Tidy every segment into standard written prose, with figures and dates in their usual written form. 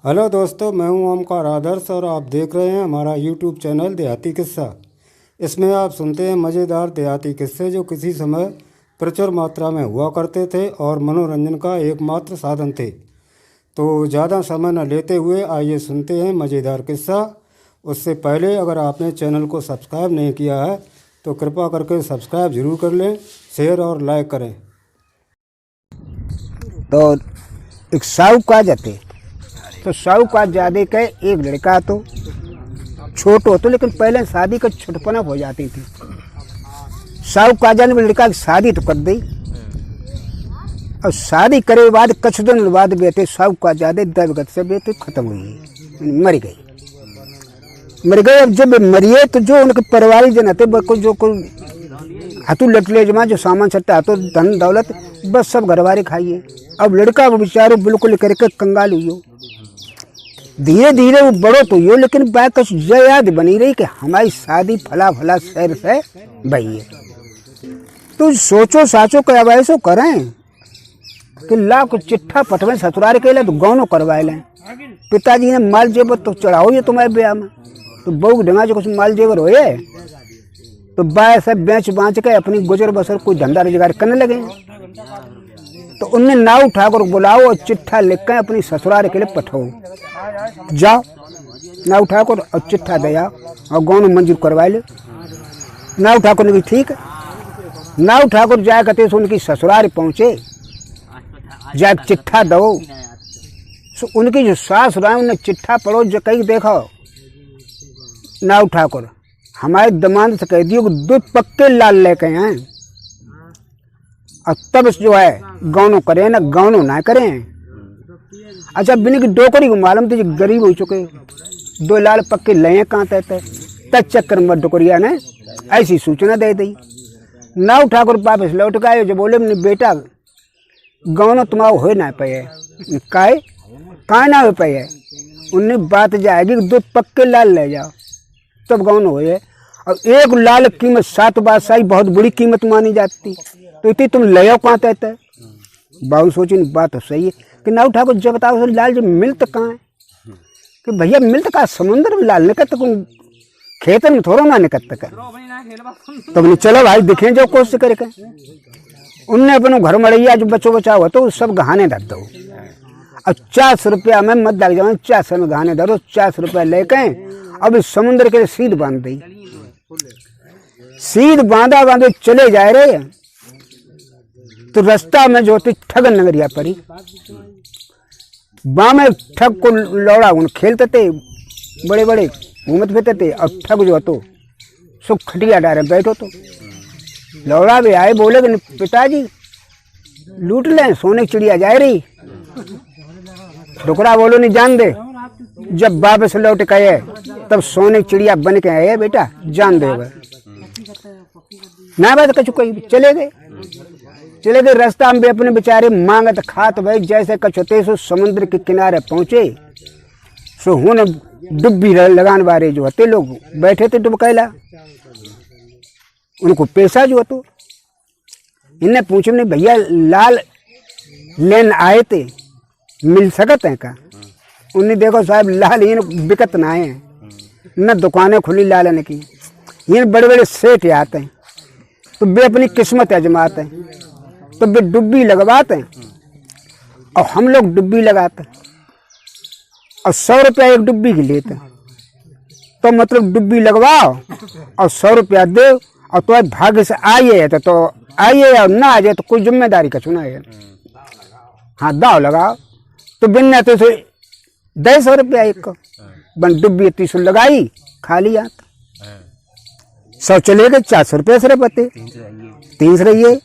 Hello दोस्तों, मैं हूं ओमकार आदर्श और आप देख रहे हैं हमारा यूट्यूब चैनल देहाती किस्सा। इसमें आप सुनते हैं मज़ेदार देहाती किस्से जो किसी समय प्रचुर मात्रा में हुआ करते थे और मनोरंजन का एकमात्र साधन थे। तो ज़्यादा समय न लेते हुए आइए सुनते हैं मज़ेदार किस्सा। उससे पहले अगर आपने चैनल को सब्सक्राइब नहीं किया है तो कृपा करके सब्सक्राइब ज़रूर कर लें, शेयर और लाइक करें। तो एक साहूकार जाते तो साहूकार जादे के एक लड़का तो छोटो तो लेकिन पहले शादी का छुटपना हो जाती थी। साहूकार जाने में लड़का की शादी तो कर दी और शादी करे के बाद कुछ दिन बाद बेटे साहूकार जादे दैवगत से बेटे खत्म हुई, मर गए। अब जब मरिए तो जो उनके परिवार जन थे जो कोई हाथों लट ले जमा जो सामान सट्टा हाथों धन दौलत बस सब घरवारे खाइए। अब लड़का वो बेचारो बिल्कुल करके कंगाल हुई। धीरे धीरे वो बड़ो तो यो लेकिन बात कुछ याद बनी रही कि हमारी शादी फला फला शहर से भई है। तो सोचो साचो के अब ऐसो करें कि ला कुछ चिट्ठा पटवे ससुराल के लिए तो गौनो करवाए लें। पिताजी ने माल जेवर तो चढ़ाओ ये तुम्हारे ब्याह में, तो बहू ढंगा जो कुछ माल जेवर होए तो बाय सब बेच बाँच के अपनी गुजर बसर कोई धंधा रोजगार करने लगे। तो उनने नाव ठाकुर बुलाओ और चिट्ठा लिख के अपनी ससुराल के लिए पठाओ। जाओ नाव ठाकुर और चिट्ठा दे आओ और गौन मंजूर करवा ले। नाव ठाकुर ने भी ठीक है। नाव ठाकुर जाए कहते उनकी ससुराल पहुंचे, जाए चिट्ठा दो। सो उनकी जो सास रहा उन्हें चिट्ठा पढ़ो जो कहीं देखो नाव ठाकुर हमारे दमाद से कह दियो कि 2 पक्के लाल लेके हैं और तब जो है गौनो करें ना गौनो ना करें। अच्छा बिन की डोकरी को मालूम थी गरीब हो चुके 2 लाल पक्के ले कहाँ तक तब चक्कर में डोकरिया ने ऐसी सूचना दे दी। नाव ठाकुर वापस लौट गए जो बोले अपने बेटा गौनो तुम्हारा हो ना पाए कहा ना हो पाए। उन्हें बात जाएगी 2 पक्के लाल ले जाओ तब गौनो हो। और 1 लाल कीमत 7 बादशाही बहुत बड़ी कीमत मानी जाती, तो इतनी तुम ले आओ कहाँ तहत है। बाबू सोची बात तो सही है कि नाव ठाकुर जब बताओ लाल जी मिलत कहाँ है कि भैया मिलत का समुद्र में लाल निकट खेत में थोड़ा ना निकट का। तो चलो भाई दिखे जो कोशिश करके उनने अपने घर मड़ैया जो बच्चों बचाओ तो सब गहाने धर दो और 400 रुपया में मत लग जाओ 400 में गहाने धरो। 400 रुपया लेके अब इस समुद्र के सीध बांध दी। सीध बांधे चले जाए रहे तो रास्ता में जो थी ठगन नगरिया पड़ी। बामे ठग को लौड़ा उन खेलते थे, बड़े बड़े घूमत फिरते थे और ठग जो तो सब खटिया डारे बैठो। तो लौड़ा भी आए बोले कि पिताजी लूट लें सोने की चिड़िया जाए रही। टुकड़ा बोलो नहीं जान दे। जब बाबे से लौट गए तब सोने की चिड़िया बन के आए बेटा जान दे ना बात कछु कोई चले गए। रास्ता में भी अपने बेचारे मांगत खात भाई जैसे कछोते सो समुद्र के किनारे पहुंचे। सो हुन डुब्बी लगान बारे जो होते लोग बैठे थे डुबकैला उनको पैसा जो तो इन्हें पूछे नहीं भैया लाल लेन आए थे मिल सकते हैं का। उन्हें देखो साहब लाल इन बिकत ना है न दुकानें खुली लाल की। ये बड़े बड़े सेठ आते हैं तो वे अपनी किस्मत आजमाते हैं तो वे डुब्बी लगवाते हैं और हम लोग डुब्बी लगाते हैं और 100 रुपया एक डुब्बी की लेते हैं। तो मतलब डुब्बी लगवाओ और 100 रुपया दे और तो भाग्य से आइए तो आइए और ना आ जाए तो कोई जिम्मेदारी का चुना है। हाँ दाव लगाओ तो बिन तो 100 रुपया एक को बन डुब्बी 30 लगाई खाली आता 100 चले गए 400 रुपये से बते 30 रहिए।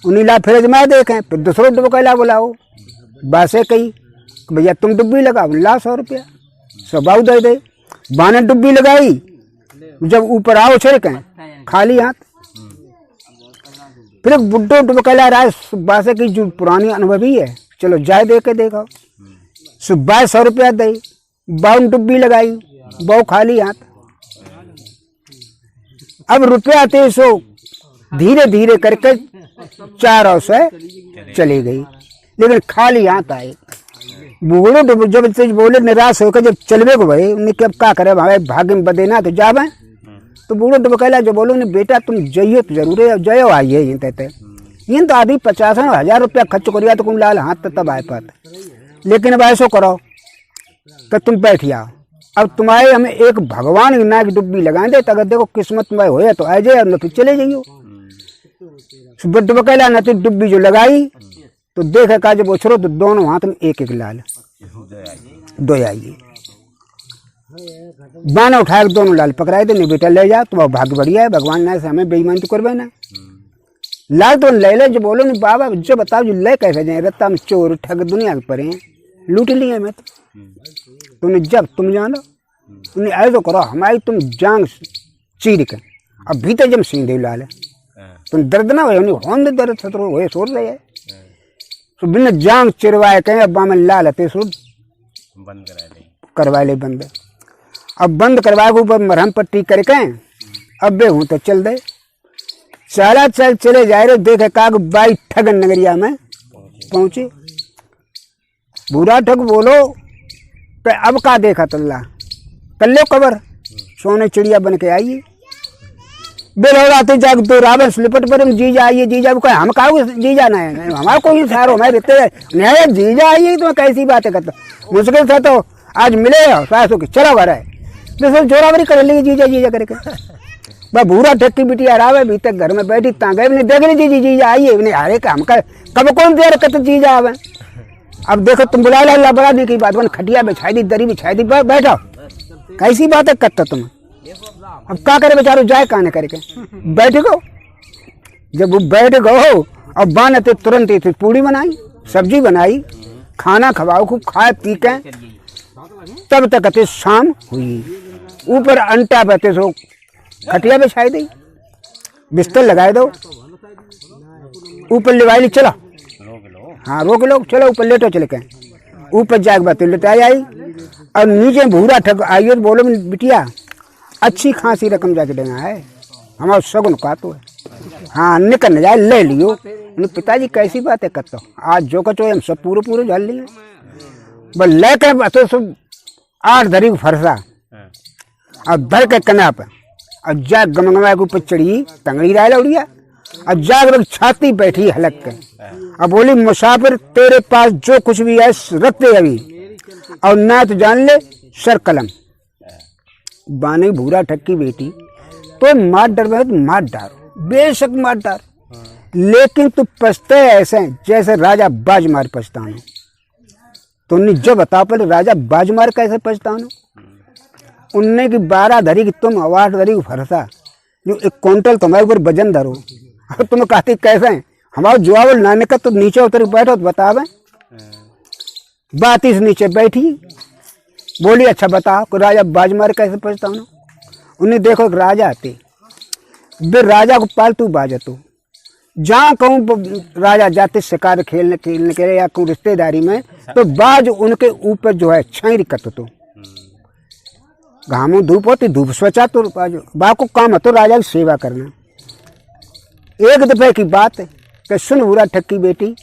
उन्हीं ला फिर जमा देखें फिर दूसरों डुबकैला बुलाओ बासे कही भैया तुम डुब्बी लगाओ ला 100 रुपया सब दे बाने डुब्बी लगाई। जब ऊपर आओ छिड़कें खाली हाथ फिर एक बुड्ढो डुबकैला राय बासे की जो पुरानी अनुभवी है चलो जाए दे के देखो। सुबह 100 रुपया दे बाउन डुब्बी लगाई बहु खाली हाथ। अब रुपया 300 धीरे धीरे करके 400 से चली गई लेकिन खाली हाथ आए। बूढ़ो तो जब तेज बोले निराश होकर जब चलवे को भाई उन्हें क्या क्या करे भाई भाग्य में बदेना तो जावे तो बूढ़ो तो कहला जो बोलो नहीं बेटा तुम जइयो तो जरूर है जयो आइए ये कहते इन तो आदि 50,000 रुपया खर्च करिया तो तुम लाल हाथ तो तब आए पाते लेकिन अब ऐसो करो कि तुम बैठ जाओ अब तुम्हारे हमें एक भगवान की नाक डुब्बी लगा दे तो अगर देखो किस्मत में हो तो आ जाए न फिर चले जाइयो कहला न तो डुब्बी जो लगाई तो देखे का जब उछरो तो दोनों हाथ में एक एक लाल दो आइए बाना उठाए दोनों लाल पकड़ाए थे नहीं बेटा ले जा तो भाग्य बढ़िया है भगवान ने हमें बेईमानी तो करवे ना लाल तो ले ले जो बोलो नहीं बाबा जो बताओ जो ले कैसे जाए रत्ता में चोर ठग दुनिया के परे लूट लिए मैं तो तुमने जब तुम जानो तुमने ऐसा करो हमारी तुम जांग चीर के अब भीतर जब सीधे लाल तुम दर्द ना हो होन दे दर्द सतरो होए सोच ले तो बिना जांग चिरवाए कहीं अब में लाल हते सो बंद करवा ले बंद अब बंद करवाए के ऊपर मरहम पट्टी करके अब बे हूँ तो चल दे चला चले जाए रे देखे काग बाई ठगन नगरिया में पहुंचे बुरा ठग बोलो तो अब का देखा तल्ला कर लो कबर सोने चिड़िया बन के आइए बेलौराते जाग तो रावण लिपट पर जीजा आइए जीजा को हम कहा जीजा ना है हमारा कोई सारो हमारे रहते जीजा आइए तो कैसी बातें करता मुश्किल था तो आज मिले सासू की चलो घर है तो जोरावरी कर ली जीजा जीजा करके बस भूरा ठक्की बिटिया रावे भी तक घर में बैठी तांगे नहीं देख ली जी जीजा आइए नहीं हारे का हम कब कौन देर कत जीजा आवे अब देखो तुम बुला ला बड़ा दी की बात बन खटिया बिछाई दी दरी बिछाई दी बैठो कैसी बातें करता तुम अब क्या करे बेचारो जाए काने करके बैठ गो जब वो बैठ गो अब बानते तुरंत ही पूड़ी बनाई सब्जी बनाई खाना खवाओ खूब खाए पी के तब तक अते शाम हुई ऊपर अंटा बते सो खटिया बिछाई दी बिस्तर लगाए दो ऊपर लिवाई चलो हाँ रोक लो चलो ऊपर लेटो चले के ऊपर जाके बात लेटाई आई और नीचे भूरा ठग आई तो बोलो बिटिया अच्छी खासी रकम जाके देना है हमारा सगुन का तो है हाँ निकल जाए ले लियो पिताजी कैसी बात है करता आज जो कचो हम सब पूरे पूरे झल लिए बस लेकर बस सब 8 धरी फरसा अब धर के कना पे अब जाग गमगमा के ऊपर चढ़ी तंगड़ी राय लौड़िया अब जाग छाती बैठी हलक के अब बोली मुसाफिर तेरे पास जो कुछ भी है रख दे अभी और ना तो जान ले सर कलम बाने भूरा ठक्की बेटी तो मार डर में मार डार बेशक मार डार लेकिन तू पछते ऐसे जैसे राजा बाजमार पछतानो तुमने जो बता पहले राजा बाजमार कैसे पछतानो उनने की 12 धरी की तुम 8 धरी की फरसा जो 1 क्विंटल तुम्हारे ऊपर वजन धरो और तुम कहती कैसे हमारा जुआवल नाने का तो नीचे उतर बैठो तो बतावे बात इस नीचे बैठी बोली अच्छा बताओ को राजा बाजमार कैसे पछतानो उन्हें देखो एक राजा आते वे राजा को पालतू बाजतो जहाँ कहूँ राजा जाते शिकार खेलने के लिए या कोई रिश्तेदारी में तो बाज उनके ऊपर जो है छाई कत तो घामों धूप होती धूप स्वचा तो बा को काम है तो राजा की सेवा करना एक दफे की बात है कि सुन बुरा ठक्की बेटी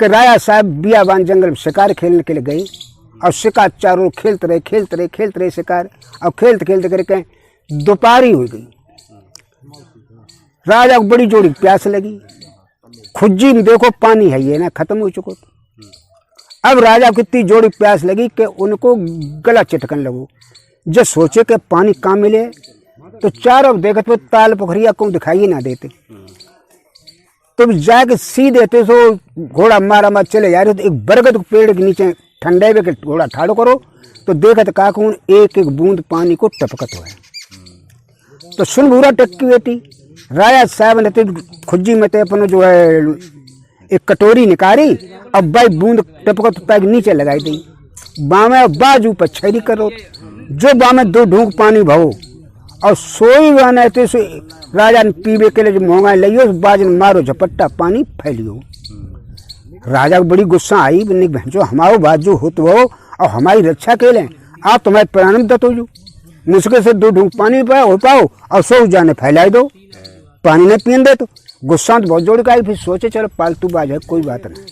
कि राजा साहब बियाबान जंगल में शिकार खेलने के लिए गई और शिकार चारों खेलते रहे शिकार और खेलते करके दोपहरी हो गई राजा को बड़ी जोड़ी प्यास लगी खुज्जी में देखो पानी है ये ना खत्म हो चुको अब राजा को इतनी जोड़ी प्यास लगी कि उनको गला चिटकन लगो जब सोचे कि पानी कहाँ मिले तो चारों देखते हुए ताल पोखरिया को दिखाई ना देते तुम जाके सीधे थे सो घोड़ा मारा चले जा रहे तो एक बरगद के पेड़ के नीचे ठंडे में के घोड़ा ठाड़ो करो तो देखत का कौन एक बूंद पानी को टपकत हुआ तो सुन भूरा टक्की बेटी राजा साहब ने तो खुज्जी में अपन जो है एक कटोरी निकाली और भाई बूंद टपकत पैक नीचे लगाई दी बामे बाजू पर छेड़ी करो जो बामे 2 ढूंक पानी भरो और सोई बने तो राजा ने पीवे के लिए जो महंगाई लियो बाज ने मारो झपट्टा पानी फैलियो राजा को बड़ी गुस्सा आई जो हमारो बात जो हो तो और हमारी रक्षा के लिए आप तुम्हारे प्राण में दत्तो जो मुश्किल से 2 ढूंक पानी हो पाओ और सो जाने फैलाई दो पानी न पीन दे तो गुस्सा तो बहुत जोड़ का फिर सोचे चलो पालतू बाज है कोई बात नहीं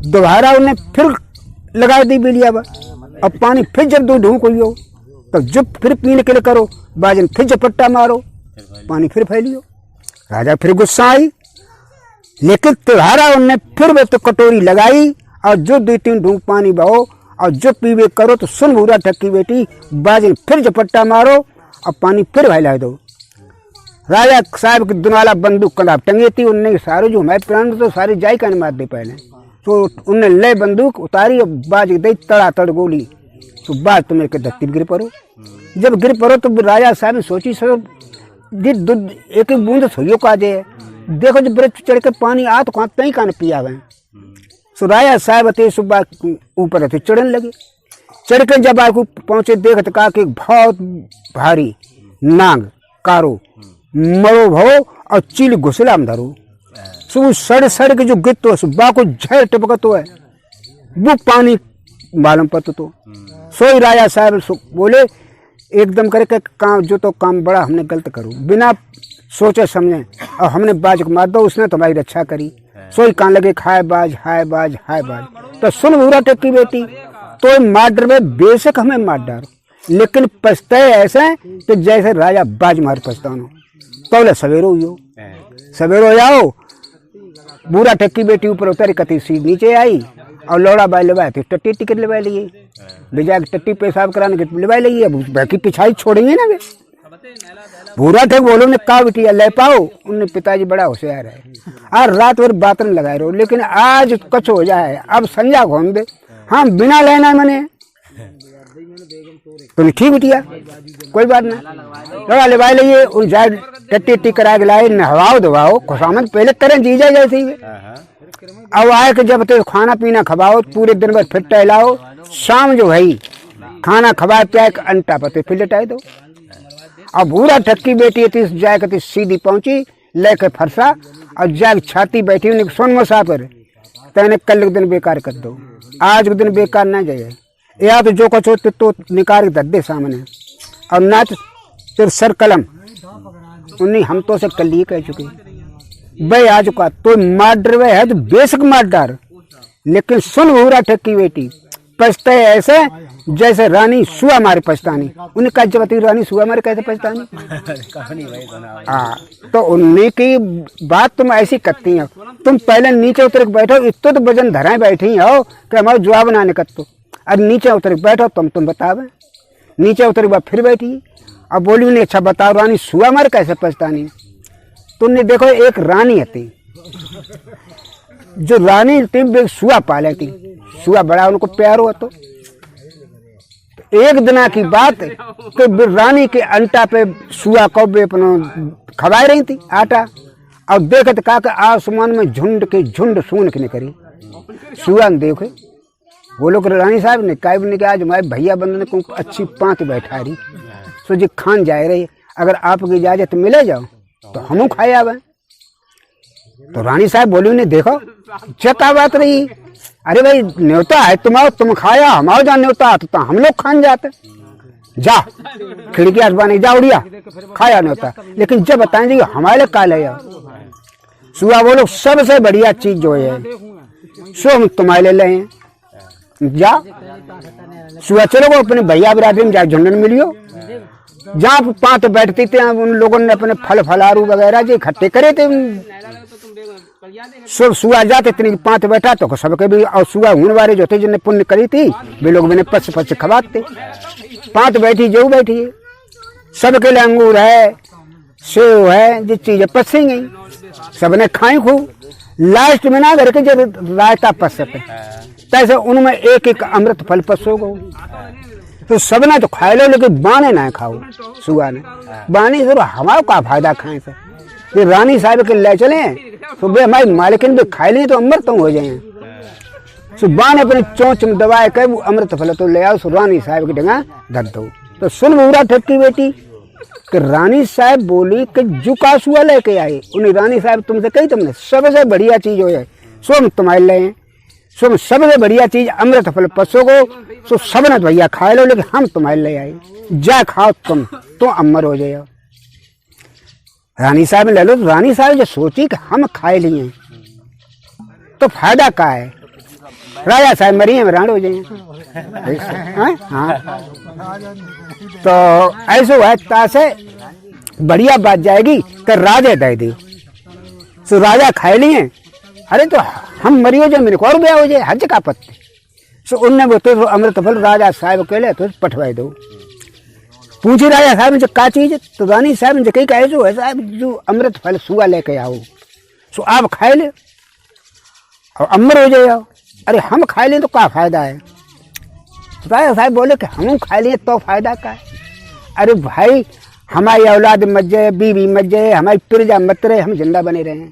दोबारा उन्हें फिर लगा दी बिलिया बा। अब पानी फिर जब दो ढूंढ हुई हो तब जब फिर पीने के लिए करो, बाजन फिर झपट्टा मारो, पानी फिर फैलियो। राजा फिर गुस्सा आई, लेकिन तुम्हारा उनने फिर वे तो कटोरी लगाई और जो 2-3 ढूंढ पानी बहो और जो पीवे करो तो सुन भूरा ठक्की बेटी, बाजन फिर झपट्टा मारो और पानी फिर फैला दो। राजा साहब की दुनाला बंदूक कलाब टंगी थी, उनने सारे जो हमारे प्राण तो सारे जाय का मार दे पहले। तो उनने ले बंदूक उतारी और बाज दी तड़ातड़ गोली, तो बाज तुम्हें के धरती गिर पड़ो। जब गिर पड़ो तो राजा साहब ने सोची सर एक बूंद सोइयो का दे, देखो जब ब्रज चढ़ के पानी आ तो कहीं कान पिया गए। सो राजा साहब अति सुबह ऊपर थे चढ़ने लगे। चढ़ के जब आग पहुंचे देख तो कहा कि बहुत भारी नाग कारो मरो भो और चील घुसला में धरो। सो सड़ सड़ के जो गिर तो सुबह को झड़ टपकत है वो पानी मालूम पड़ता तो सोई राजा साहब बोले एकदम करके काम जो तो काम बड़ा हमने गलत करूँ बिना सोचे समझे और हमने बाज को मार दो, उसने तुम्हारी रक्षा करी। सोई कान लगे खाए बाज हाय बाज हाय बाज। तो सुन भूरा टक्की बेटी, तो मार डर में बेशक हमें मार डारो, लेकिन पछताए ऐसे कि जैसे राजा बाज मार पछतानो। तो सवेरो हुई, सवेरो जाओ बूढ़ा टक्की बेटी ऊपर उतरी कती सी नीचे आई और लौड़ा बाई लबाए थे टट्टी टिकट लगा लिए, ले जाकर टट्टी पेशाब कराने के लबाई लिए। बाकी पिछाई छोड़ेंगे ना वे। भूरा ठग बोलो ने कहा बिटिया ले पाओ, उनने पिताजी बड़ा होशियार है और रात भर बातन लगाए रहो, लेकिन आज कछ हो जाए अब संजा घूम दे, हाँ बिना लेना मने तो ठीक बिटिया कोई बात ना। लड़ा ले लिए उन जाए टट्टी टी करा के लाए, नहवाओ धोवाओ खुशामद पहले करें जीजा जैसे ही। अब आए कि जब तो खाना पीना खवाओ, पूरे दिन भर फिर टहलाओ, शाम जो है खाना खवा पिया अंटा पते फिर लटाए दो। अब भूरा ठक्की बेटी थी जाकर सीधी पहुंची लेके फरसा और जाग छाती बैठी उन्हें सुन मुसाफिर तेने कल के दिन बेकार कर दो, आज के दिन बेकार ना जाए, या तो जो कुछ हो तो निकाल के दे सामने और ना तो सर कलम उन्हें हम तो से कल ही कह चुके भाई आज का तो मार डर है तो बेशक मार डार, लेकिन सुन भूरा ठक्की बेटी पछते ऐसे जैसे रानी सुआ मारे पछतानी। उन्हें कहा जब रानी सुआ मारे कैसे पछतानी। हाँ तो उन्हीं की बात तुम ऐसी करती हो, तुम पहले नीचे उतर के बैठो, इतो तो वजन धराए बैठी हो कि हमारा जवाब ना निकल तो अब नीचे उतर के बैठो तुम बतावे। नीचे उतर के बाद फिर बैठी अब बोली उन्हें अच्छा बताओ रानी सुआ मारे कैसे पछतानी। तुमने देखो एक रानी थी जो रानी थी सुआ पाले थी, सुआ बड़ा उनको प्यार हुआ तो एक दिना की बात कि रानी के अंटा पे सुआ कौवे अपना खवाई रही थी आटा और देखे तो कहा आसमान में झुंड के झुंड सून के करी। सुआ ने देखे वो लोग रानी साहब ने कहा ने आज हमारे भैया बंद ने अच्छी पाँच बैठा रही सो जी खान जाए रही, अगर आपकी इजाजत मिले जाओ तो हम खाए आवे। तो रानी साहब बोली उन्हें देखो क्या बात रही, अरे भाई न्योता है तुम खाया हमारा जहाँ न्योता है तो हम लोग खान जाते, जा खिड़की आसबानी जा उड़िया खाया न्योता, लेकिन जब बताएंगे हमारे का ले सुआ बोलो सबसे बढ़िया चीज जो है सो हम तुम्हारे ले लें, जा सुआ चलो अपने भैया बिरादरी में जा झुंडन मिलियो। जहाँ पाँच बैठती थे उन लोगों ने अपने फल फलारू वगैरह जो इकट्ठे करे थे सब सुआ जाते इतनी पाँच बैठा तो सबके भी और सुआ होने वाले जो थे जिन्हें पुण्य करी थी वे लोग मैंने पच पच खवाते। पाँच बैठी जो बैठी है सबके लिए अंगूर है सेव है जिस चीज पसेंगे सबने खाई खूब, लास्ट में ना करके जब रायता पस सके तैसे उनमें एक एक अमृत फल पसो गो तो सबने तो खाए लो, लेकिन बाने ना खाओ। सुआ ने बाने जरूर हमारा का फायदा खाए से रानी साहब के ले चले तो वे हमारी मालिकिन भी खाए लें तो अमृत हो जाए। सुबह ने अपने चोंच में दबाए कर वो अमृत फल तो ले आओ सो रानी साहब की डंगा धर दो। तो सुन भूरा ठक्की बेटी कि रानी साहब बोली कि जुका सुआ लेके आए, उन्हें रानी साहब तुमसे कही तुमने सबसे बढ़िया चीज हो जाए सो तुम्हारे ले सो सबसे बढ़िया चीज अमृत फल पसोगो सो सबने भैया खाए लो, लेकिन हम तुम्हारे ले आए जा खाओ तुम तो अमर हो जाए। रानी साहब ने ले लो, रानी साहब जो सोची कि हम खाए लिए तो फायदा क्या है, राजा साहब मरी है राण हो जाए। हाँ तो ऐसा है तासे बढ़िया बात जाएगी कि राजा दे दे सो राजा खाए लिए। अरे तो हम मरियो जाए मेरे को और ब्याह हो जाए हज का पत्ते सो उनने वो तो अमृत फल राजा साहब के लिए तो पठवाए दो। पूछे राजा साहब जो का चीज तो रानी साहब ने कही कहे जो है साहब जो अमृत फल सुआ लेके आओ सो आप खाए ले और अमर हो जाए आओ। अरे हम खाए लें तो क्या फायदा है। राजा साहब बोले कि हम खाए लिए तो फायदा का है। अरे भाई हमारी औलाद मत जाए बीवी मत जाए हमारी प्रजा मत रहे हम जिंदा बने रहे हैं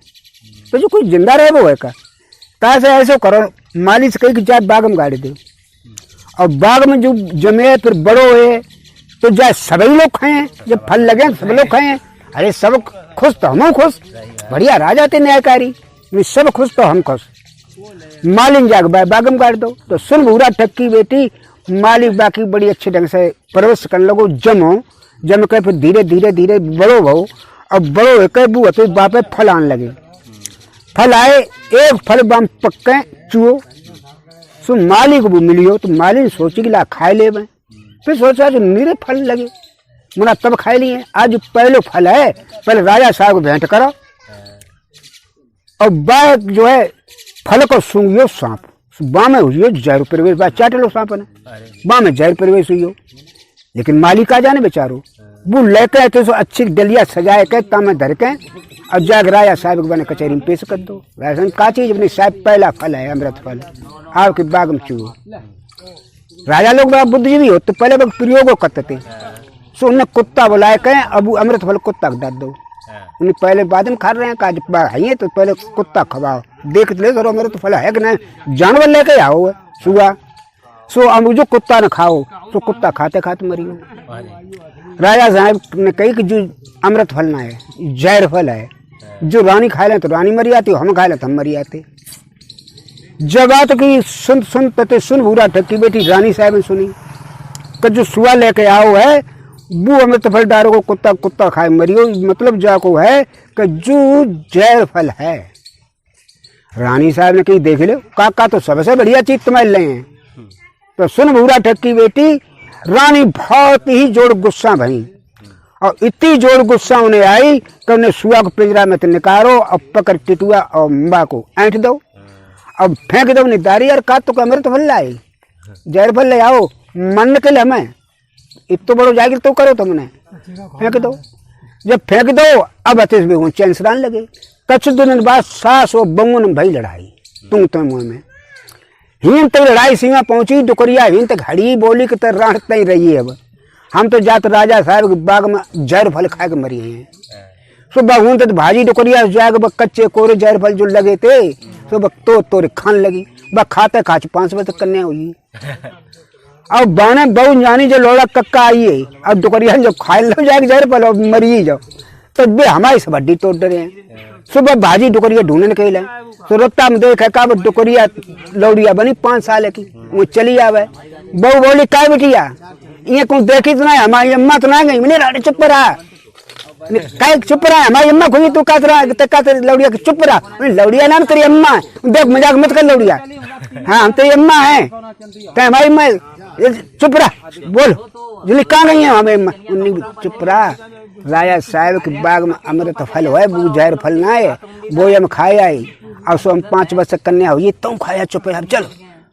तो जो कोई जिंदा रहे वो है का तासे ऐसे करो मालिश कही कि जाए बाग में गाड़ी दो और बाग में जो जमे फिर बड़ो है तो जाए सभी लोग खाएं जब फल लगे सब लोग खाएं। अरे सब खुश तो हम खुश बढ़िया राजा थे न्यायकारी सब खुश तो हम खुश। मालिन जाग बाग में गाड़ दो तो सुन भूरा ठक्की बेटी मालिक बाकी बड़ी अच्छे ढंग से परवरिश करने लगो जम के फिर धीरे धीरे धीरे बड़ो भाव अब बड़ो एक बू तो बापे फल आने लगे। फल आए एक फल बाम पक्के चुओ सो मालिक को मिलियो तो मालिक सोची कि ला खाए ले मैं फिर सोचा कि मेरे फल लगे मुना तब खाए लिए। आज पहले फल है पहले राजा साहब को भेंट करो और बाग जो है फल को सूंघियो सांप बामे हुई जहर प्रवेश बा चाट लो सांप ने बामे जहर प्रवेश हुई। लेकिन मालिक आ जाने बेचारो वो लेकर तो सो अच्छी डलिया सजाए के तामे धर के और जाग राजा साहब के बने कचहरी में पेश कर दो। राजा का चीज अपनी साहब पहला फल है अमृत फल आपके बाग में चूहो। राजा लोग बड़ा बुद्धिजीवी हो तो पहले वक्त प्रयोग करते थे सो उन्हें कुत्ता बुलाए कहें अब अमृत फल कुत्ता को डाल दो। उन्हें पहले बाद में खा रहे हैं काज है तो पहले कुत्ता खवाओ देख ले सर अमृत फल है कि नहीं जानवर लेके आओ सुआ सो अब जो कुत्ता न खाओ तो कुत्ता खाते खाते मरियो। राजा साहब ने कही कि जो अमृत फल ना है जहर फल है जो रानी खा ले तो रानी मरी आती हम खा ले तो हम मरी आते। जगत की सुन भूरा ठक्की बेटी रानी साहब ने सुनी कि जो सुआ लेके आओ है वो अमृत फल डारो को कुत्ता कुत्ता खाए मरियो मतलब जाको है कि जो जहर फल है। रानी साहब ने कही देख लो काका तो सबसे बढ़िया चीज तुम्हारे ले हैं तो सुन भूरा ठक्की बेटी रानी बहुत ही जोर गुस्सा भई और इतनी जोर गुस्सा उन्हें आई कि उन्हें सुआ को पिंजरा में निकालो और पकड़ टिटुआ और अम्बा को ऐंठ दो अब फेंक दो निदारी और का तो अमृत फल लाए जहर फल ले आओ मन के लिए हमें इतो बड़ो जागिर तो करो तुमने फेंक दो। जब फेंक दो अब अतिश भी वो चैन सरान लगे कछ दिन बाद सास और बहू ने भाई लड़ाई तुम तो मुँह में हिन तक लड़ाई सीमा पहुंची डुकरिया हिन तक हड़ी बोली की तरह राहत नहीं रही है। अब हम तो जात राजा साहब के बाग में जहर फल खा के मरी हैं सुबह हूं तो भाजी डुकरिया जाग कच्चे कोरे जहर फल जो लगे थे सुबह तो तोरे खान लगी ब खाते खाच 5 बजे तक कन्या हुई। अब बाने बहु जानी जो लोड़ा कक्का आई है अब दुकरिया जब खाए लो जाए जहर फल और मरी जाओ तो बे हमारी सब हड्डी तोड़ रहे हैं। सुबह भाजी डुकरिया ढूंढने के लिए तो रत्ता में देखे का डुकरिया लौड़िया बनी 5 साल की वो चली आवे बहु बोली का बेटिया ये कौन देखी तो ना हमारी अम्मा तो ना गई मैंने चुप रहा चुप रहा हमारी अम्मा खुली तू का लौड़िया चुप रहा लौड़िया नाम तेरी अम्मा देख मजाक मत कर लौड़िया हाँ हम तेरी अम्मा है क्या हमारी अम्मा चुप रहा बोल जल्दी कहाँ गई है हमें अम्मा चुप रहा। राजा साहब के बाग में अमृत फल है वो जहर फल ना है वो हम खाए आई और सो हम 5 वर्ष कन्या हुई तुम खाया चुप रहा चलो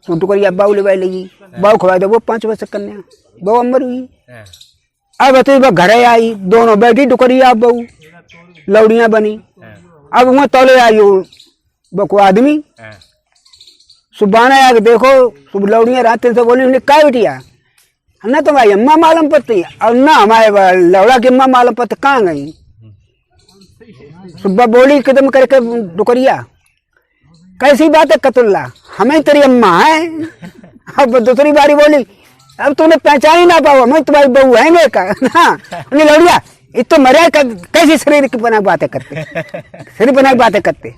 तो टुकरिया बाऊ ले लगी बाऊ खवाए दो वो 5 वर्ष कन्या बहु अमर हुई। अब अति घर आई दोनों बैठी डुकरिया बहू लौड़ियां बनी अब वहाँ तौले आई बको आदमी सुबह आके देखो सुबह लौड़ियां रात से बोली क्या बेटिया ना तुम्हारी अम्मा मालूम पड़ती और ना हमारे लौड़ा की अम्मा मालूम पड़ती कहाँ गई। सुबह बोली कदम करके डुकरिया कैसी बात है कतुल्ला हमें तेरी अम्मा है। अब दूसरी बारी बोली अब तूने पहचान ही ना पाओ मैं तुम्हारी बहू है मैं का हाँ लौड़िया ये तो मरे कैसी शरीर की बना बातें करते शरीर बना बातें करते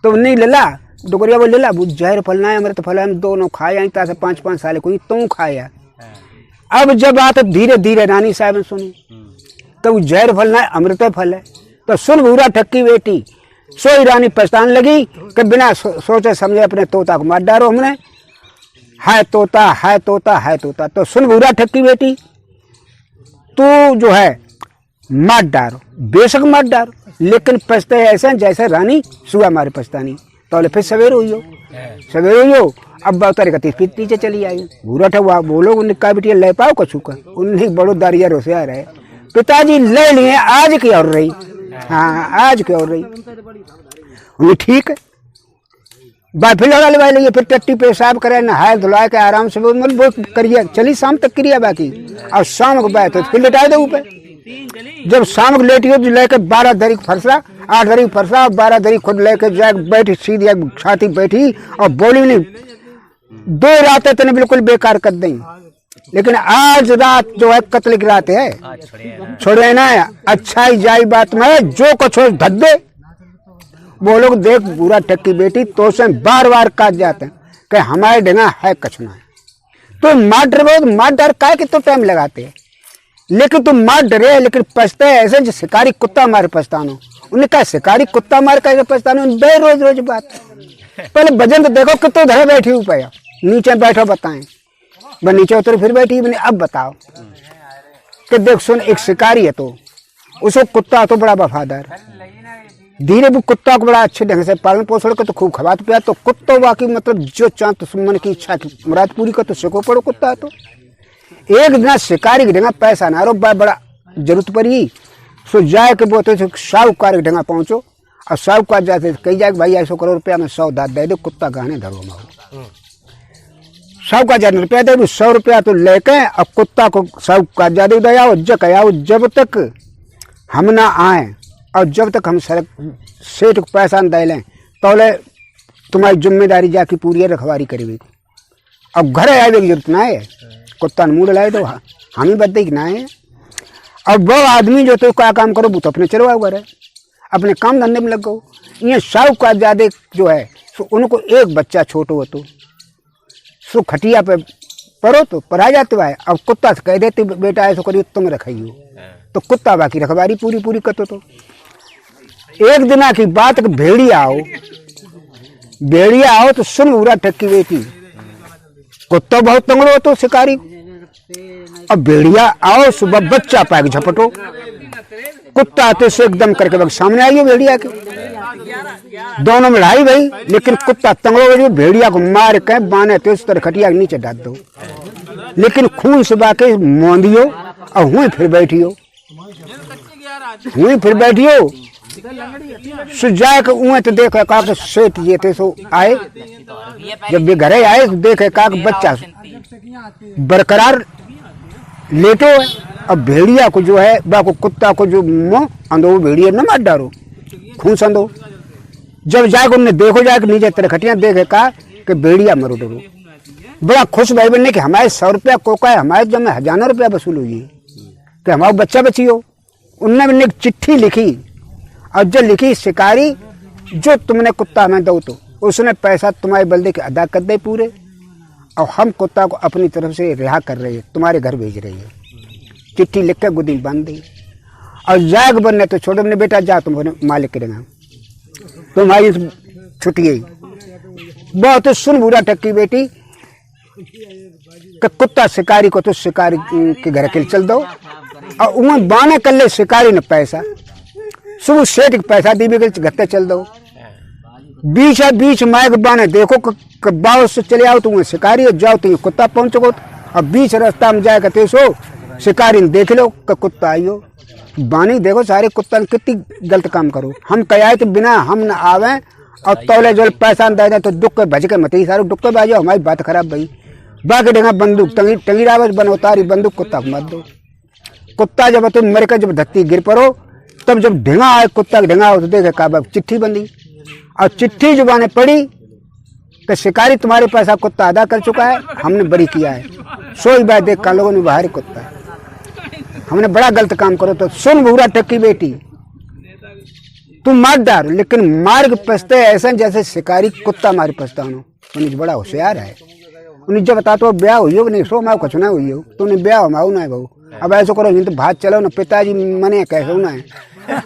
तो नहीं लला डुकरिया बोल लेला जहर फलना है अमृत फल हम दोनों खाया तासे 5-5 साल कोई तू खाया। अब जब बात धीरे धीरे रानी साहब ने सुनी तो जहर फल ना है अमृत फल है तो सुन भूरा ठक्की बेटी सोई रानी पछताने लगी कि बिना सोचे समझे अपने तोता को मार डालो हमने। है तोता है तोता है तोता। तो सुन बुरा ठक्की बेटी, तू जो है मार डालो, बेशक मार डालो, लेकिन पछते ऐसे जैसे रानी सुआ मारे पछतानी। तो फिर सवेरे हुई हो, सवेरे हुई हो। अब उतर का पीछे चली आई भूरा ठुआ बोलो उनका बेटिया ले पाओ कछू का उन्हें बड़ो दारिया होशियार है। पिताजी ले लिए आज की और रही, हाँ आज की और रही उन्हें ठीक है। बाय फिर लड़ा ले लिए, फिर टट्टी पेशाब करे नहाए धुलाए के आराम से वो करिए चली शाम तक क्रिया बाकी। और शाम को बाय तो फिर लेटा दे ऊपर। जब शाम को लेटी हो लेके 12 धरी फरसा 8 धरी फरसा 12 धरी खुद लेके जाए बैठी सीधी छाती बैठी और बोली नहीं। 2 रातें तने बिल्कुल बेकार कर दें, लेकिन आज रात जो है कत्ल की रात है, छोड़े ना अच्छा ही जाई बात में जो कुछ हो धद्दे। वो लोग देख बुरा टक्की बेटी तो से बार बार काट जाते हैं कि हमारे ढंगा है कछुना है। तो मार डर का कि तो टाइम लगाते हैं, लेकिन तुम मार डरे लेकिन पछते ऐसे जो शिकारी कुत्ता मारे पछतानो। उन्हें कहा शिकारी कुत्ता मार कैसे पछतानो, बे रोज रोज बात। पहले भजन तो देखो कितने धरे बैठी ऊपर नीचे बैठो बताएं, वह नीचे उतर फिर बैठी बने। अब बताओ कि देख सुन एक शिकारी है तो उसको कुत्ता तो बड़ा वफादार, धीरे भी कुत्ता को बड़ा अच्छे ढंग से पालन पोषण कर तो खूब खवात पिया। तो कुत्ता वाकई मतलब जो चांद तो मन की इच्छा की मुराद पूरी कर तो सको पड़ो कुत्ता। तो एक दिन शिकारी के ढंगा पैसा ना रो बड़ा जरूरत पड़ी सो जाए के बोलते साहूकार के ढंगा पहुंचो। और साहूकार जाते कही जाए भाई 100 करोड़ रुपया में 100 दाद दे दो कुत्ता गहने धरो माओ। साहूकार ज्यादा रुपया दे 100 रुपया तो लेके अब कुत्ता को साहूकार ज्यादा दया जब तक हम ना आए और जब तक हम सड़क सेठ को पैसा न दे लें तो तुम्हारी जिम्मेदारी जाके पूरी रखवारी करेगी। अब घर आए की जरूरत ना है, कुत्ता ने मुँह लाए तो हम ही बदे कि ना है। अब वो आदमी जो तो क्या काम करो वो तो अपने चलवाओ घर है, अपने काम धंधे में लग गो। ये साहूकार ज्यादा जो है सो उनको एक बच्चा छोटो हो तो सो खटिया पे पढ़ो तो पढ़ा जाते हुआ। अब कुत्ता से कह देते बेटा ऐसा करियो तुम रखाइयो, तो कुत्ता बाकी रखवारी पूरी करते। तो एक दिन की बात भेड़िया आओ तो सुन बुरा ठक्की बेटी, कुत्ता बहुत तंगड़ो हो तो शिकारी। अब भेड़िया आओ सुबह बच्चा पाएगा झपटो, कुत्ता आते से एकदम करके बग सामने आई भेड़िया के, दोनों में लड़ाई भाई। लेकिन कुत्ता तंगड़ो भेड़िया को मार के बाने तो इस तरह खटिया के नीचे डाल दो, लेकिन खून से बाके मोंदियो और हुई फिर बैठियो सुजाए के उए तो देखे का सेठ ये थे सो आए। जब वे घरे आए तो देखे का बच्चा बरकरार लेटो है। अब भेड़िया को जो है बाको कुत्ता को जो मुँह अंदो भेड़िया न मार डालो खून संदो। जब जाके उनने देखो जाके नीचे तरह खटिया देखे का कि भेड़िया मरो डरो। बड़ा खुश भाई बनने कि हमारे 100 रुपया कोका है, हमारे जब में 1000 रुपया वसूल हुई कि हमारा बच्चा बची हो। उनने एक चिट्ठी लिखी और जो लिखी शिकारी जो तुमने कुत्ता में दो तो उसने पैसा तुम्हारे बल्दे के अदा कर दे पूरे, और हम कुत्ता को अपनी तरफ से रिहा कर रहे हैं, तुम्हारे घर भेज रही है। चिट्ठी लिख के गुदी बांध दी और जाग बनने तो छोटे अपने बेटा जा तुम्हारे मालिक के देना तुम्हारी छुट्टी गई। बहुत सुन बुरा टक्की बेटी कि कुत्ता शिकारी को तो शिकारी के घर के चल दो और उन्हें बाने कर ले शिकारी ने पैसा सुबह सेठ पैसा दी भी घत्ते चल दो। बीच माइक बाने देखो बाव से चले आओ तो शिकारी जाओ तो कुत्ता पहुंचोगे और बीच रास्ता में जाए कहते सो शिकारी ने देख लो कि कुत्ता आइयो बानी देखो सारे कुत्ता ने कितनी गलत काम करो। हम कहे तो बिना हम न आवे और तौले जो पैसा न दे तो दुख के भज के मत ही सारे दुख के बाजो हमारी बात खराब भाई। बाकी डेगा बंदूक टंगी रावत बनो तारी बंदूक कुत्ता को मत दो। कुत्ता जब तुम मर के जब धरती गिर पड़ो तब जब ढेंगा आए कुत्ता का ढेंगा हो तो देखे का चिट्ठी बंदी और चिट्ठी जुबाने पड़ी कि शिकारी तुम्हारे पैसा कुत्ता अदा कर चुका है, हमने बरी किया है। सोई बात देख का लोगों ने बाहर कुत्ता हमने बड़ा गलत काम करो। तो सुन बुरा टक्की बेटी तुम मार डार लेकिन मार के पछते ऐसा जैसे शिकारी कुत्ता मारे पछता उन्हें बड़ा होशियार है। उन्हें जब बता तो ब्याह हुई हो नहीं सो माओ कछु ना हुई हो तुमने ब्याह हो माओ ना बहू। अब ऐसा करो नहीं तो भात चलो ना पिताजी मने कैसे ना है।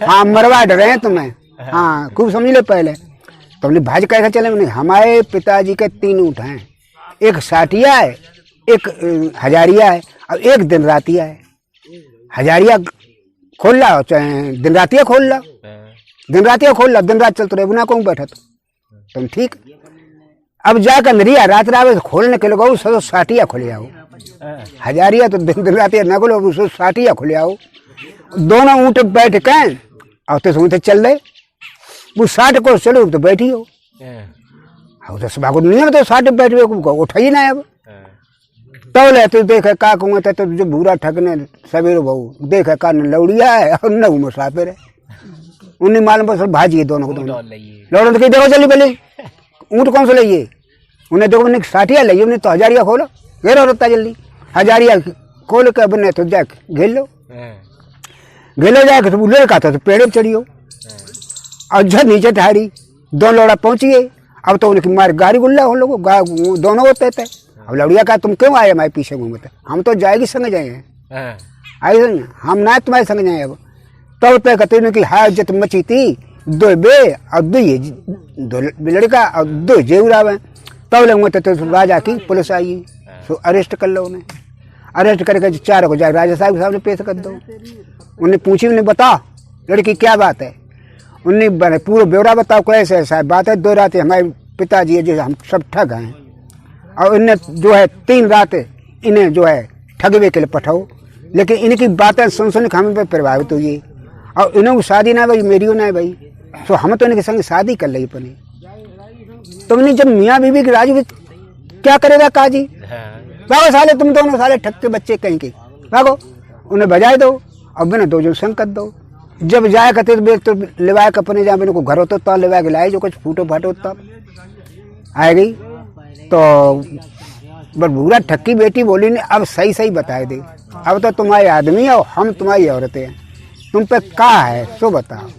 हाँ मरवा डरे हैं तुम्हें हाँ खूब समझ ले पहले। तो हमने भाज कैसे चले, मैंने हमारे पिताजी के 3 ऊँट हैं, एक साटिया है, एक हजारिया है और एक दिन रातिया है। हजारिया खोल ला चाहे दिन रातिया खोल ला, दिन रातिया खोल ला, दिन रात चलते रहे बुना कौन बैठा तुम ठीक। अब जाकर नरिया रात रात खोलने के लोग सो साटिया खोले आओ, हजारिया तो दिन रातिया ना खोलो, सो साटिया खोले आओ। दोनों ऊँट बैठ के और तो ऊँट चल रहे, वो 60 को चलो तो बैठी हो, तो सुबह को दुनिया में तो 60 बैठ उठा ही ना अब। तो ले तो देखे का कहूँ तो जो बुरा ठगने सवेरे बहू देखे का न लौड़िया है और न मुसाफिर है, उन्हें मालूम बस भाजिए दोनों को, दोनों लौड़न तो कहीं देखो चली पहले ऊँट कौन से लाइए, उन्हें देखो मैंने साटिया लाइए, उन्हें तो हजारिया खोलो घेरो रहता जल्दी, हजारिया खोल के बने तो जाके घेर लो, घेलो जाके तो लड़का था तो पेड़ पर चढ़ियो और झट नीचे ठहरी, दोनों लौड़ा पहुंच गए। अब तो उनकी मार गाड़ी गुल्ला उन लोगों दोनों होते थे। अब लौड़िया का तुम क्यों आए हमारे पीछे घूमते, हम तो जाएगी संग जाए आई संग, हम ना तुम्हारे संग जाए। अब तब तय कहते कि हाय जत मची थी 2 बे और 2 लड़का और 2 जेवरावे। तब लोग तो राजा की पुलिस आई तो अरेस्ट कर लो, उन्हें अरेस्ट करके 4 को जाए राजा साहब ने पेश कर दो। उन्हें पूछी, उन्हें बता लड़की क्या बात है, उन्हें पूरा ब्यौरा बताओ कैसे ऐसा बात है। 2 रातें हमारे पिताजी है जो हम सब ठग हैं और इन्हें जो है 3 रातें इन्हें जो है ठगवे के लिए पठाओ, लेकिन इनकी बातें सुन के हमें पर प्रभावित हुई और इन्हों की शादी ना भाई मेरी ना भाई, तो हम तो इनके संग शादी कर ली अपनी। तुमने जब मियाँ बीवी की राजी क्या करेगा काजी, भागो साले तुम दोनों साले ठग के बच्चे कहीं के भागो, उन्हें बजाय दो और बिना 2 जन संग कर दो। जब जाए कहते तो लिवाए अपने जहाँ मेरे को घर होता तो लिवाए के लाए जो कुछ फूटो फाटो तब आ गई। तो बूढ़ा ठक्की बेटी बोली ने अब सही सही बताए दे, अब तो तुम्हारे आदमी हो हम तुम्हारी औरतें हैं, तुम पे क्या है सो बताओ,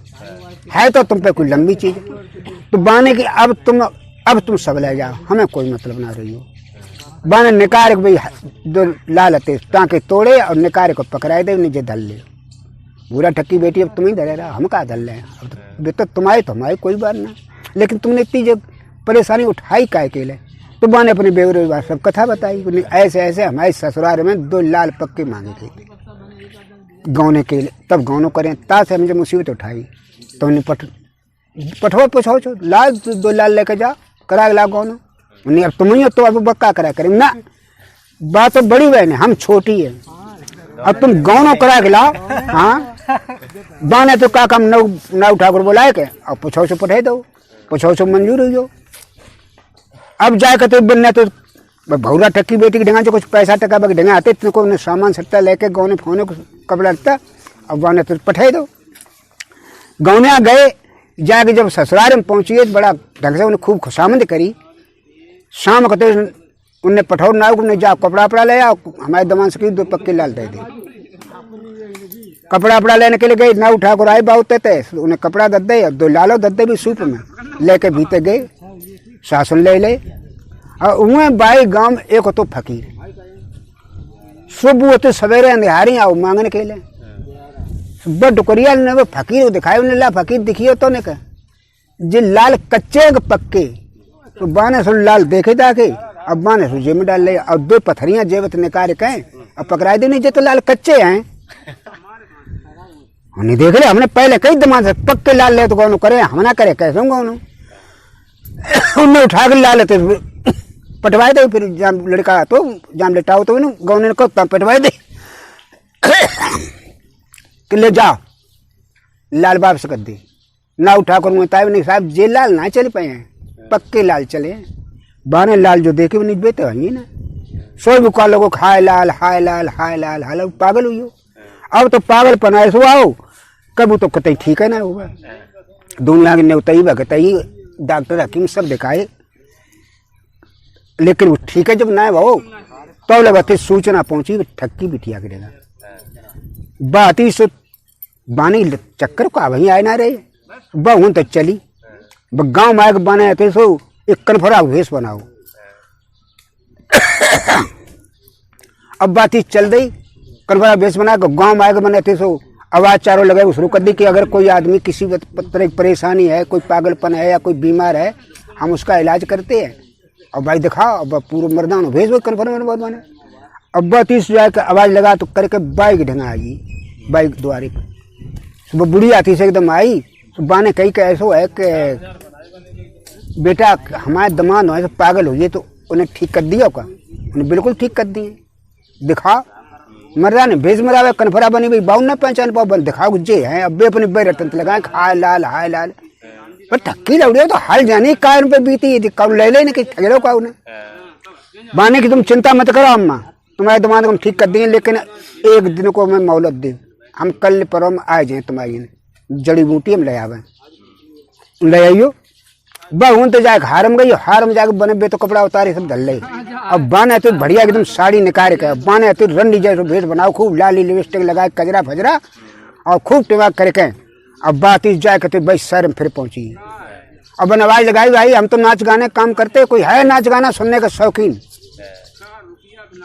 है तो तुम पे कोई लंबी चीज तो बाने की अब तुम सब ले जाओ, हमें कोई मतलब ना रही हो। बाने निकारे भाई 2 लालते टाँके तोड़े और निकारे को पकड़ाए दे नीचे धल ले। बुरा ठक्की बेटी अब तुम ही धरे रहा, हम कहा धल रहे हैं, अब तो तुम्हारी तो हमारी कोई बात ना, लेकिन तुमने इतनी जब परेशानी उठाई काय के लिए। तो बाने अपने बेवरे बात सब कथा बताई, ऐसे ऐसे हमारे ससुराल में 2 लाल पक्के मांगे थे गौने के लिए, तब गौनों करें ता से मुझे मुसीबत उठाई। तो उन्हें पठो पूछो लाल 2 लाल लेके जा करा ला गौनों, उन्हें अब तुम ही हो तो अब बक्का करा करें ना, बात तो बड़ी बहन है हम छोटी है, अब तुम गौनों करा के लाओ। हाँ बाने तो का काम नाव ठाकुर बोलाए के और पूछो से पठाई दो, पूछो से मंजूर हुई हो। अब जाकर तो बनने तो भौरा ठक्की बेटी की ढंगा जो कुछ पैसा टका बक ढंगा आते इतने को सामान सट्टा लेके गौने फोने को कपड़ा लगता अब बाने तो पठाई दो। गौने गए जाके जब ससुराल में पहुंची बड़ा ढंग से उन्हें खूब खुशामद करी। शाम को तो उन्हें पठाओ नाव को जा कपड़ा वपड़ा ले आओ, हमारे दमान से 2 पक्के लाल दे दे। कपड़ा वपड़ा लेने के लिए गए, नाव ठाकुर आए बहुत थे, उन्हें कपड़ा दे और 2 लालो दे भी सूप में लेके भीते गए, शासन ले और उन्हें बाई गांव में एक तो फकीर सुबह होते सवेरे अंधेरी आओ मांगने के लिए, सुबह डुकरिया ने वो फकीर दिखाए, उन्हें ला फकीर दिखियो तो ने कहा जे लाल कच्चे पक्के, तो बाने सो लाल देखे जाके अब बाने सो जेब में डाल ले और 2 पत्थरियां जेबत निकाल के अब पकड़ाई दे नहीं जे तो लाल कच्चे हैं। उन्हें देख ले हमने पहले कई दिमाग से पक्के लाल ले तो कौन करे हम ना करे कैसे कौन उन्हें उठा के लाल लेते पटवाए दे, फिर जाम लड़का तो जाम लेटाओ तो गौने को पटवाए दे कि ले जाओ लाल बाप से कर दी ना उठा कर मुताब नहीं साहब जे लाल ना चल पाए हैं पक्के लाल चले, बाने लाल जो देखे नहीं बेते वही ना सो भी का लोगों हाय लाल हाय लाल हाय लाल हाल पागल हुई हो। अब तो पागल पनाए सो आओ कब तो कतई ठीक है ना होगा, दुनिया के नेवतई बकतई डॉक्टर हकीम सब दिखाए, लेकिन वो ठीक है जब ना है वो तो लगे सूचना पहुंची ठक्की बिटिया गिरेगा बात ही सो बानी चक्कर को वही आए ना रहे बहुन तो चली गाँव में आके बने थे सो एक कन्फरा भेष बनाओ। अब बात ही चल गई कन्फरा भेष बना के गाँव में आके बने थे सो आवाज चारों लगे शुरू कर दी कि अगर कोई आदमी किसी तरह की परेशानी है, कोई पागलपन है या कोई बीमार है, हम उसका इलाज करते हैं। और भाई दिखाओ, अब पूरा मर्दान भेज कन्फर्म बहुत बने। अब 30 जाके आवाज लगा तो करके बाइक ढंगा आई, बाइक द्वारे पर सुबह बुढ़ी आती से एकदम आई। सुबह ने कही कि ऐसा है कि बेटा हमारे दमाद हो पागल हो गए, तो उन्हें ठीक कर दिया का, उन्हें बिल्कुल ठीक कर दिए। दिखा मर्दा ने भेज मरावे कन्फरा बनी भाई बाउन न पहचान पाओ बन दिखाओ जे है। अब अपने बेरतन लगाए हाय लाल पर थक्की लौड़े तो हाल जाने कार पे बीती कब ले लेने की ठगड़ो का उन्हें बाने की तुम चिंता मत करो अम्मा, तुम्हारे दिमाग को हम ठीक कर देंगे, लेकिन एक दिन को मैं मोहलत दे, हम कल परम आ जाए तुम्हारी जड़ी बूटी हम ले आवे ले आइयो। बहुन तो जाके हारम गई, हारम जाके बने बे तो कपड़ा उतारे सब धल ले। अब बाने तो बढ़िया एकदम साड़ी निकाल के बाने तो रंडी जैसे भेष बनाओ, खूब लाली लिपस्टिक लगाए कजरा फजरा और खूब टिमाक करके। अब बात इस जाए कहते भाई शहर में फिर पहुंची। अब आवाज लगाई भाई हम तो नाच गाने काम करते, कोई है नाच गाना सुनने का शौकीन?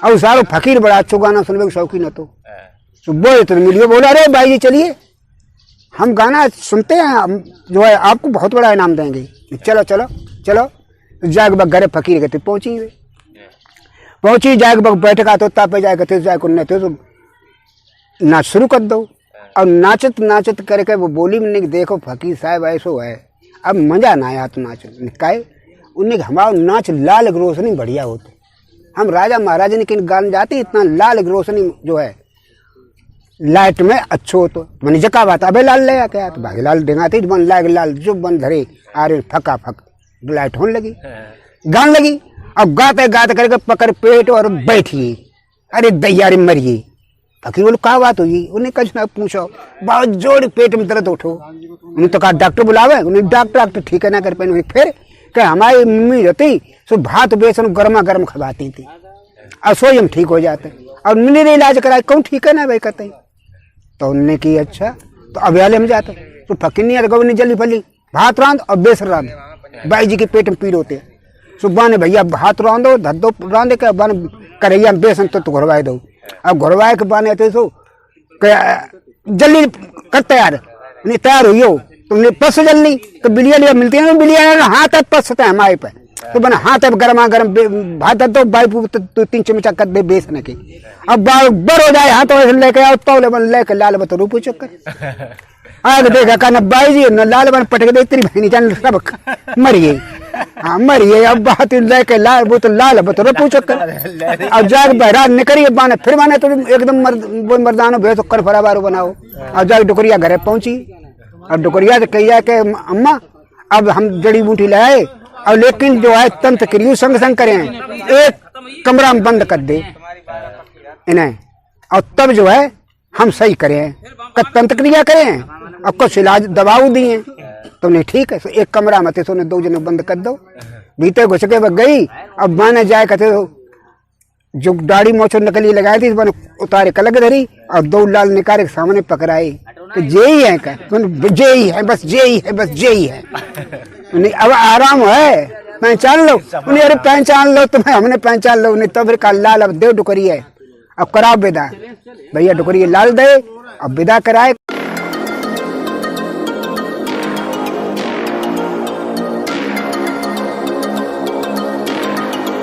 और सारो फकीर बड़ा अच्छा गाना सुनने का शौकीन है। तो सुबह तो मिलियो बोला अरे भाई जी चलिए हम गाना सुनते हैं, हम जो है आपको बहुत बड़ा इनाम देंगे, चलो चलो चलो। जाग बग घरे फकीर कहते पहुंची जाग बग बैठका तो तापे जाए कहते जाए को नहीं तो नाच शुरू कर दो। और नाचत नाचत करके वो बोली मैंने देखो फकीर साहब ऐसो है, अब मजा ना आया तो नाच काहे उन्हें हमारा नाच लाल रोशनी बढ़िया होती। हम राजा महाराजा ने किन गान जाते इतना लाल रोशनी जो है लाइट में अच्छो हो तो मैंने जका बात अबे लाल ले आके तो भाई लाल डेंगाती बन लाग लाल जो बन धरे आ रहे फका फक लाइट होने लगी, गान लगी। अब गाते गाते करके पकड़ पेट और बैठिए, अरे दैयारी मरिए। फकीर बोलो क्या बात हुई? उन्हें कुछ ना पूछो, बहुत जोर पेट में दर्द उठो। उन्हें तो कहा डॉक्टर बुलावे, उन्हें डॉक्टर ठीक है ना कर पाए। फिर क्या हमारी मम्मी रहती सो भात बेसन गर्मा गर्म खवाती थी और सोई हम ठीक हो जाते। और मेरे इलाज कराए कौन ठीक है ना भाई कहते। तो उन्होंने की अच्छा तो अब वाले में जाते तो फकीर नहीं आता जल्दी फली भात रांध और बेसन रांध, बाई जी के पेट में पीड़ होते। सुबह ने भैया भात रांधो धो रांधे के बाने करैया में बेसन तो घुरवाए दो। अब घुरवाए के बाने तो जल्दी कर तैयार नहीं तैयार हुई हो तुमने पस जल्दी तो बिलिया लिया मिलती है बिलिया हाथ पसते हैं हमारे पे तो बना हाथ गर्मा गर्म भात दो बाई तो 3 चमचा कर दे बेसन के। अब बर हो जाए हाथ ऐसे लेके आओ तौले बन लेके लाल बत रूपू चक्कर आगे देखा कहना बाई जी न लाल बन पटक दे तेरी बहनी जान सब मर गई। हाँ मर गई। अब बात लेके लाल वो तो लाल बत रूपू चक्कर अब जाके बहरा निकलिए बाने फिर माने तो एकदम मर्दानो भेज कर फराबारो बनाओ। अब जाके डुकरिया घरे पहुंची। अब डुकरिया से कही जाए कि अम्मा अब हम जड़ी बूटी ले आए और लेकिन जो है तंत्र क्रिया संग संग करें, एक कमरा में बंद कर दे इन्हें और तब जो है हम सही करें तंत्र क्रिया करें और कुछ इलाज दवाऊ दिए। तुमने ठीक है एक कमरा में थे 2 जने बंद कर दो। भीतर घुस के गई। अब माने जाए कहते जो दाढ़ी मोछो नकली लगाई थी मैंने उतारे कलग धरी और 2 लाल निकाले के सामने पकड़ाई तो जे ही है क्या जे ही है बस जे ही है बस जे ही है। अब आराम है पहचान लो उन्हें अरे पहचान लो तुम्हें हमने पहचान लो उन्हें तब का लाल अब देव डुकरी है अब कराओ विदा। भैया डुकरी लाल दे अब विदा कराए।